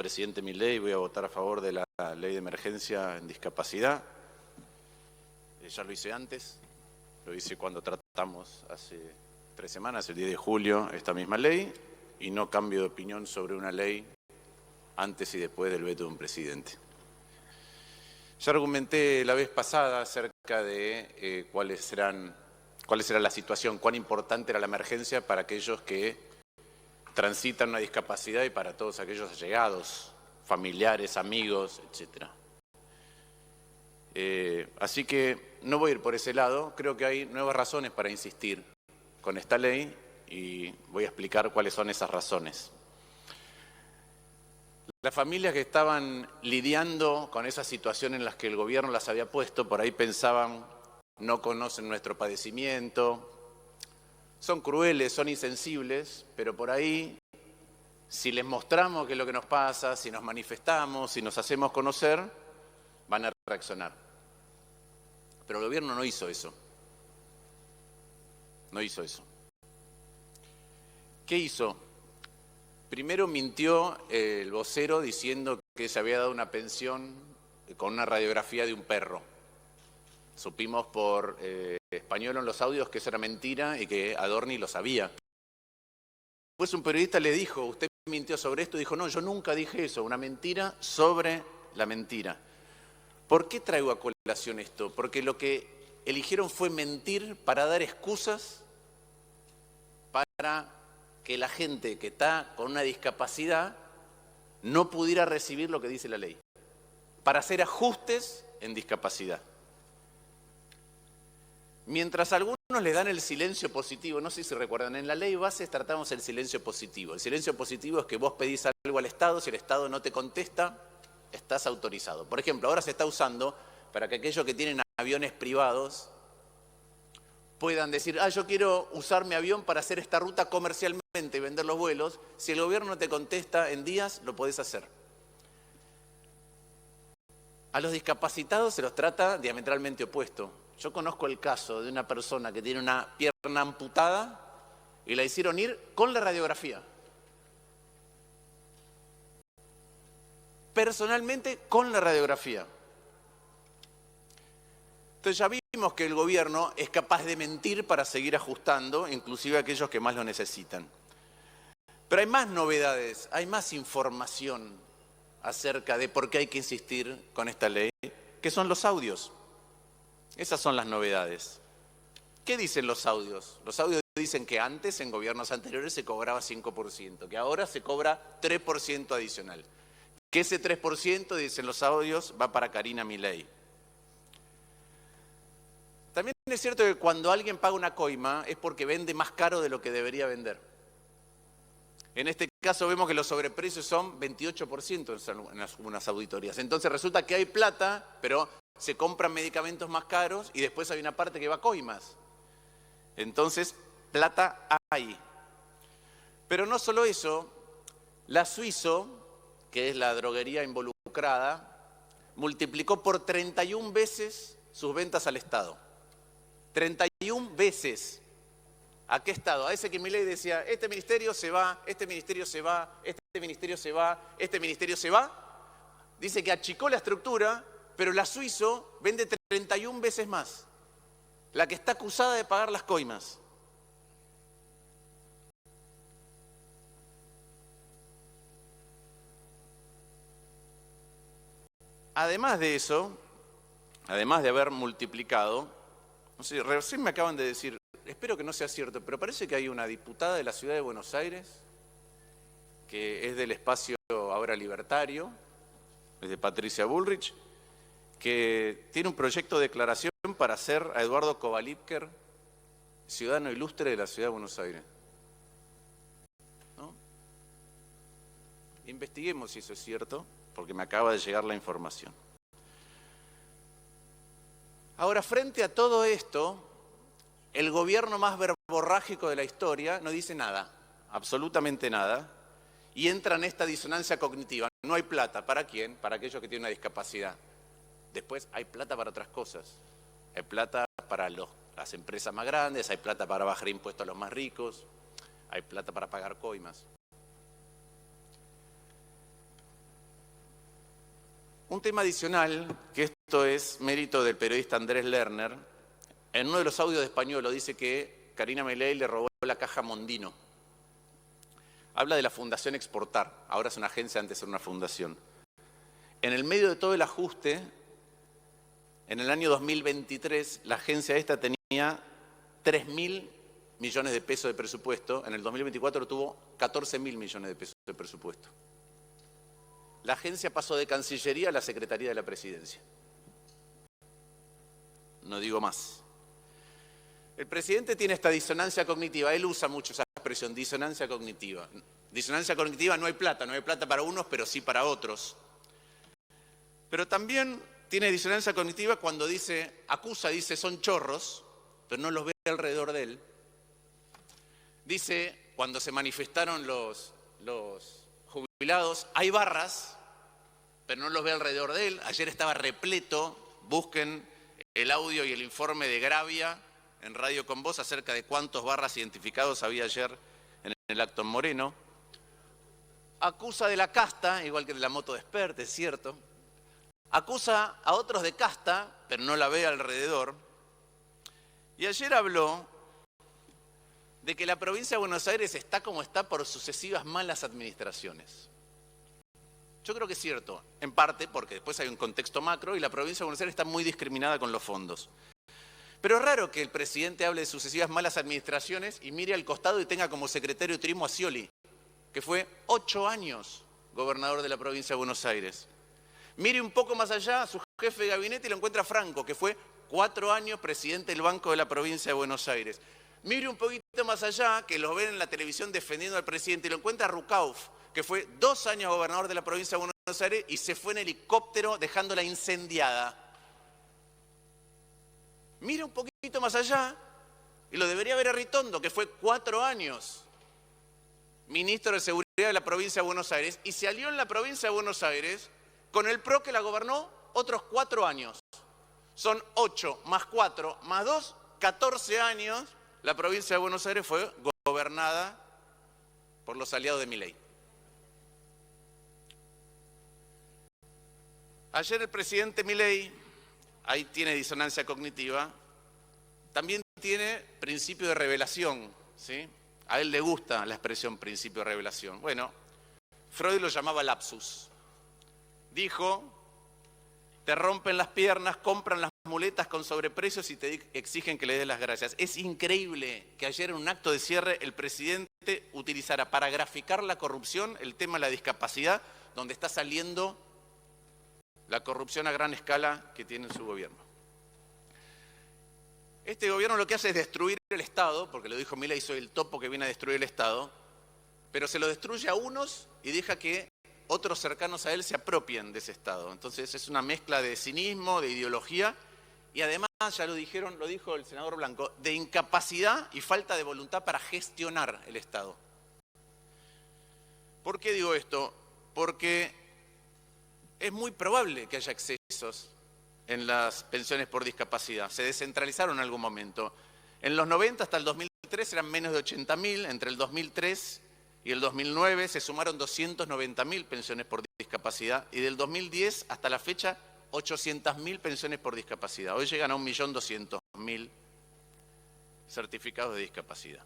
presidente Milei, voy a votar a favor de la ley de emergencia en discapacidad. Ya lo hice antes, lo hice cuando tratamos hace 3 semanas, el 10 de julio, esta misma ley, y no cambio de opinión sobre una ley antes y después del veto de un presidente. Ya argumenté la vez pasada acerca de cuál era la situación, cuán importante era la emergencia para aquellos que transitan una discapacidad y para todos aquellos allegados, familiares, amigos, etc. Así que no voy a ir por ese lado, creo que hay nuevas razones para insistir con esta ley y voy a explicar cuáles son esas razones. Las familias que estaban lidiando con esa situación en las que el gobierno las había puesto, por ahí pensaban, no conocen nuestro padecimiento, son crueles, son insensibles, pero por ahí, si les mostramos qué es lo que nos pasa, si nos manifestamos, si nos hacemos conocer, van a reaccionar. Pero el gobierno no hizo eso. No hizo eso. ¿Qué hizo? Primero mintió el vocero diciendo que se había dado una pensión con una radiografía de un perro. Supimos por Español en los audios que eso era mentira y que Adorni lo sabía. Después un periodista le dijo, ¿usted mintió sobre esto? Y dijo, no, yo nunca dije eso, una mentira sobre la mentira. ¿Por qué traigo a colación esto? Porque lo que eligieron fue mentir para dar excusas para que la gente que está con una discapacidad no pudiera recibir lo que dice la ley, para hacer ajustes en discapacidad. Mientras algunos le dan el silencio positivo, no sé si recuerdan, en la ley base tratamos el silencio positivo. El silencio positivo es que vos pedís algo al Estado, si el Estado no te contesta, estás autorizado. Por ejemplo, ahora se está usando para que aquellos que tienen aviones privados puedan decir, yo quiero usar mi avión para hacer esta ruta comercialmente y vender los vuelos. Si el gobierno no te contesta en días, lo podés hacer. A los discapacitados se los trata diametralmente opuesto. Yo conozco el caso de una persona que tiene una pierna amputada y la hicieron ir con la radiografía. Personalmente, con la radiografía. Entonces ya vimos que el gobierno es capaz de mentir para seguir ajustando, inclusive a aquellos que más lo necesitan. Pero hay más novedades, hay más información acerca de por qué hay que insistir con esta ley, que son los audios. Esas son las novedades. ¿Qué dicen los audios? Los audios dicen que antes, en gobiernos anteriores, se cobraba 5%, que ahora se cobra 3% adicional. Que ese 3%, dicen los audios, va para Karina Milei. También es cierto que cuando alguien paga una coima es porque vende más caro de lo que debería vender. En este caso vemos que los sobreprecios son 28% en algunas auditorías. Entonces resulta que hay plata, pero se compran medicamentos más caros y después hay una parte que va a coimas. Entonces, plata hay. Pero no solo eso, la Suizo, que es la droguería involucrada, multiplicó por 31 veces sus ventas al Estado. 31 veces. ¿A qué Estado? A ese que Milei decía, este ministerio se va, este ministerio se va, este ministerio se va, este ministerio se va. Dice que achicó la estructura, pero la Suizo vende 31 veces más. La que está acusada de pagar las coimas. Además de eso, además de haber multiplicado, no sé, recién me acaban de decir, espero que no sea cierto, pero parece que hay una diputada de la ciudad de Buenos Aires, que es del espacio ahora libertario, es de Patricia Bullrich, que tiene un proyecto de declaración para hacer a Eduardo Kovalipker ciudadano ilustre de la ciudad de Buenos Aires. ¿No? Investiguemos si eso es cierto, porque me acaba de llegar la información. Ahora, frente a todo esto, el gobierno más verborrágico de la historia no dice nada, absolutamente nada, y entra en esta disonancia cognitiva. No hay plata. ¿Para quién? Para aquellos que tienen una discapacidad. Después hay plata para otras cosas. Hay plata para las empresas más grandes, hay plata para bajar impuestos a los más ricos, hay plata para pagar coimas. Un tema adicional, que esto es mérito del periodista Andrés Lerner, en uno de los audios de Españolo dice que Karina Milei le robó la caja Mondino. Habla de la Fundación Exportar, ahora es una agencia, antes era una fundación. En el medio de todo el ajuste, en el año 2023, la agencia esta tenía 3.000 millones de pesos de presupuesto, en el 2024 tuvo 14.000 millones de pesos de presupuesto. La agencia pasó de Cancillería a la Secretaría de la Presidencia. No digo más. El presidente tiene esta disonancia cognitiva, él usa mucho esa expresión, disonancia cognitiva. Disonancia cognitiva, no hay plata para unos, pero sí para otros. Pero también tiene disonancia cognitiva cuando dice, acusa, dice son chorros, pero no los ve alrededor de él. Dice, cuando se manifestaron los jubilados, hay barras, pero no los ve alrededor de él. Ayer estaba repleto, busquen el audio y el informe de Gravia en Radio Con Voz acerca de cuántos barras identificados había ayer en el acto en Moreno. Acusa de la casta, igual que de la moto de Espert, es cierto. Acusa a otros de casta, pero no la ve alrededor. Y ayer habló de que la provincia de Buenos Aires está como está por sucesivas malas administraciones. Yo creo que es cierto, en parte porque después hay un contexto macro y la provincia de Buenos Aires está muy discriminada con los fondos. Pero es raro que el presidente hable de sucesivas malas administraciones y mire al costado y tenga como secretario de Turismo a Scioli, que fue 8 años gobernador de la provincia de Buenos Aires. Mire un poco más allá a su jefe de gabinete y lo encuentra Franco, que fue 4 años presidente del Banco de la provincia de Buenos Aires. Mire un poquito más allá, que los ven en la televisión defendiendo al presidente y lo encuentra Rucauf, que fue 2 años gobernador de la provincia de Buenos Aires y se fue en helicóptero dejándola incendiada. Mira un poquito más allá y lo debería ver a Ritondo, que fue 4 años ministro de Seguridad de la provincia de Buenos Aires y se alió en la provincia de Buenos Aires con el PRO que la gobernó otros 4 años. Son 8 más 4 más 2, 14 años. La provincia de Buenos Aires fue gobernada por los aliados de Milei. Ayer el presidente Milei, ahí tiene disonancia cognitiva, también tiene principio de revelación, ¿sí? A él le gusta la expresión principio de revelación. Bueno, Freud lo llamaba lapsus. Dijo, te rompen las piernas, compran las muletas con sobreprecios y te exigen que le des las gracias. Es increíble que ayer en un acto de cierre el presidente utilizara para graficar la corrupción el tema de la discapacidad, donde está saliendo la corrupción a gran escala que tiene su gobierno. Este gobierno lo que hace es destruir el Estado, porque lo dijo Milei, soy el topo que viene a destruir el Estado, pero se lo destruye a unos y deja que otros cercanos a él se apropien de ese Estado. Entonces es una mezcla de cinismo, de ideología y además, ya lo dijo el senador Blanco, de incapacidad y falta de voluntad para gestionar el Estado. ¿Por qué digo esto? Porque es muy probable que haya excesos en las pensiones por discapacidad. Se descentralizaron en algún momento. En los 90 hasta el 2003 eran menos de 80.000, entre el 2003 y el 2009 se sumaron 290.000 pensiones por discapacidad y del 2010 hasta la fecha 800.000 pensiones por discapacidad. Hoy llegan a 1.200.000 certificados de discapacidad.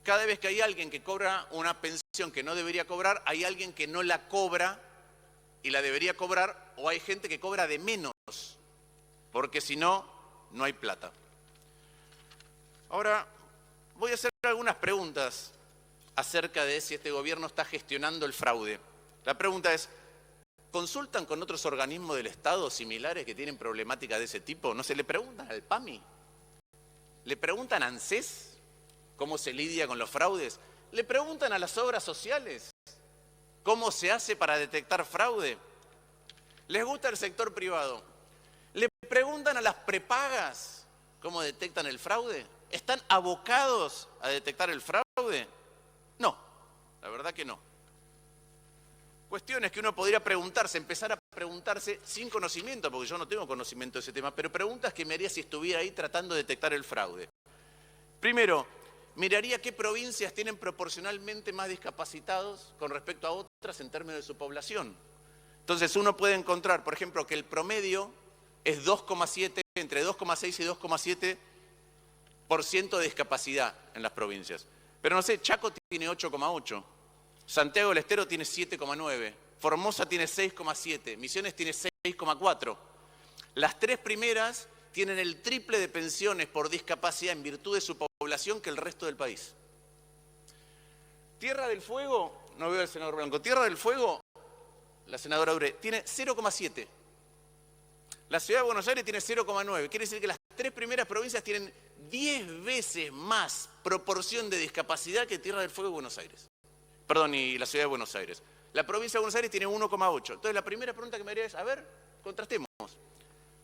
Cada vez que hay alguien que cobra una pensión que no debería cobrar, hay alguien que no la cobra y la debería cobrar, o hay gente que cobra de menos, porque si no, no hay plata. Ahora, voy a hacer algunas preguntas acerca de si este gobierno está gestionando el fraude. La pregunta es, ¿consultan con otros organismos del Estado similares que tienen problemáticas de ese tipo? ¿No se le preguntan al PAMI? ¿Le preguntan a ANSES cómo se lidia con los fraudes? ¿Le preguntan a las obras sociales cómo se hace para detectar fraude? ¿Les gusta el sector privado? ¿Le preguntan a las prepagas cómo detectan el fraude? ¿Están abocados a detectar el fraude? No, la verdad que no. Cuestiones que uno podría preguntarse, empezar a preguntarse sin conocimiento, porque yo no tengo conocimiento de ese tema, pero preguntas que me haría si estuviera ahí tratando de detectar el fraude. Primero, miraría qué provincias tienen proporcionalmente más discapacitados con respecto a otras en términos de su población. Entonces uno puede encontrar, por ejemplo, que el promedio es 2,7, entre 2,6 y 2,7% de discapacidad en las provincias. Pero no sé, Chaco tiene 8,8, Santiago del Estero tiene 7,9, Formosa tiene 6,7, Misiones tiene 6,4. Las tres primeras tienen el triple de pensiones por discapacidad en virtud de su población que el resto del país. Tierra del Fuego, no veo al senador Blanco, Tierra del Fuego, la senadora Ure, tiene 0,7. La Ciudad de Buenos Aires tiene 0,9. Quiere decir que las tres primeras provincias tienen 10 veces más proporción de discapacidad que Tierra del Fuego y Buenos Aires. Perdón, y la Ciudad de Buenos Aires. La provincia de Buenos Aires tiene 1,8. Entonces la primera pregunta que me haría es, a ver, contrastemos.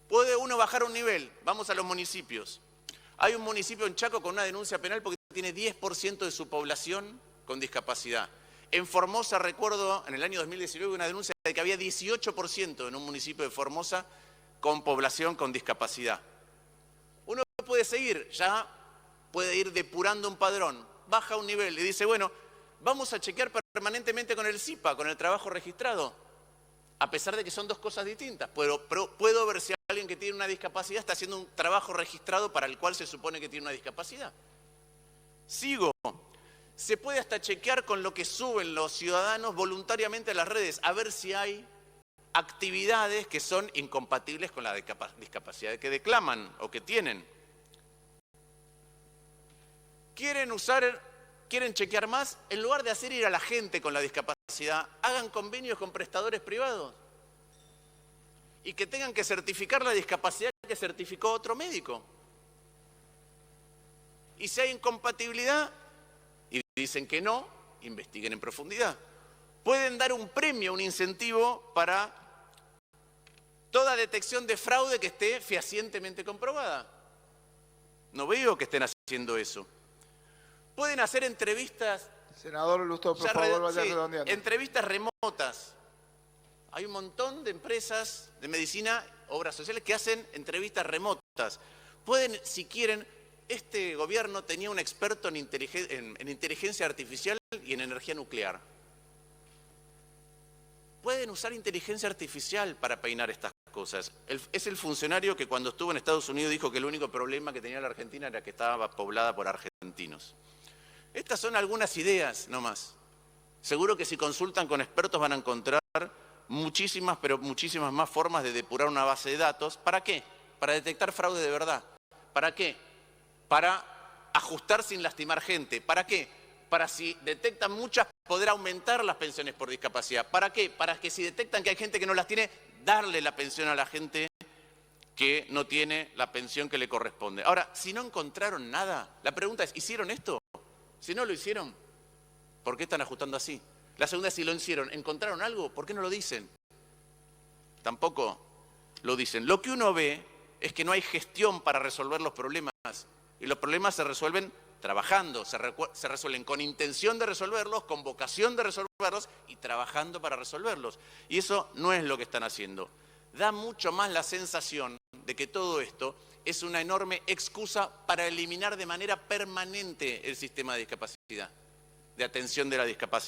¿Puede uno bajar un nivel? Vamos a los municipios. Hay un municipio en Chaco con una denuncia penal porque tiene 10% de su población con discapacidad. En Formosa, recuerdo, en el año 2019, una denuncia de que había 18% en un municipio de Formosa con población con discapacidad. Uno puede seguir, ya puede ir depurando un padrón, baja un nivel y dice, bueno, vamos a chequear permanentemente con el CIPA, con el trabajo registrado, a pesar de que son dos cosas distintas. Pero puedo ver si alguien que tiene una discapacidad está haciendo un trabajo registrado para el cual se supone que tiene una discapacidad. Sigo. Se puede hasta chequear con lo que suben los ciudadanos voluntariamente a las redes, a ver si hay actividades que son incompatibles con la discapacidad que declaman o que tienen. ¿Quieren chequear más? En lugar de hacer ir a la gente con la discapacidad, hagan convenios con prestadores privados y que tengan que certificar la discapacidad que certificó otro médico. Y si hay incompatibilidad y dicen que no, investiguen en profundidad. Pueden dar un premio, un incentivo para toda detección de fraude que esté fehacientemente comprobada. No veo que estén haciendo eso. Pueden hacer entrevistas. Senador Lustó, por favor, vaya redondeando. Entrevistas remotas. Hay un montón de empresas de medicina, obras sociales, que hacen entrevistas remotas. Pueden, si quieren, este gobierno tenía un experto en inteligencia artificial y en energía nuclear. Pueden usar inteligencia artificial para peinar estas cosas. Es el funcionario que cuando estuvo en Estados Unidos dijo que el único problema que tenía la Argentina era que estaba poblada por argentinos. Estas son algunas ideas nomás. Seguro que si consultan con expertos van a encontrar muchísimas, pero muchísimas más formas de depurar una base de datos. ¿Para qué? Para detectar fraude de verdad. ¿Para qué? Para ajustar sin lastimar gente. ¿Para qué? Para si detectan muchas, poder aumentar las pensiones por discapacidad. ¿Para qué? Para que si detectan que hay gente que no las tiene, darle la pensión a la gente que no tiene la pensión que le corresponde. Ahora, si no encontraron nada, la pregunta es, ¿hicieron esto? Si no lo hicieron, ¿por qué están ajustando así? La segunda es, si lo hicieron, ¿encontraron algo? ¿Por qué no lo dicen? Tampoco lo dicen. Lo que uno ve es que no hay gestión para resolver los problemas. Y los problemas se resuelven trabajando, se resuelven con intención de resolverlos, con vocación de resolverlos y trabajando para resolverlos. Y eso no es lo que están haciendo. Da mucho más la sensación de que todo esto es una enorme excusa para eliminar de manera permanente el sistema de discapacidad, de atención de la discapacidad.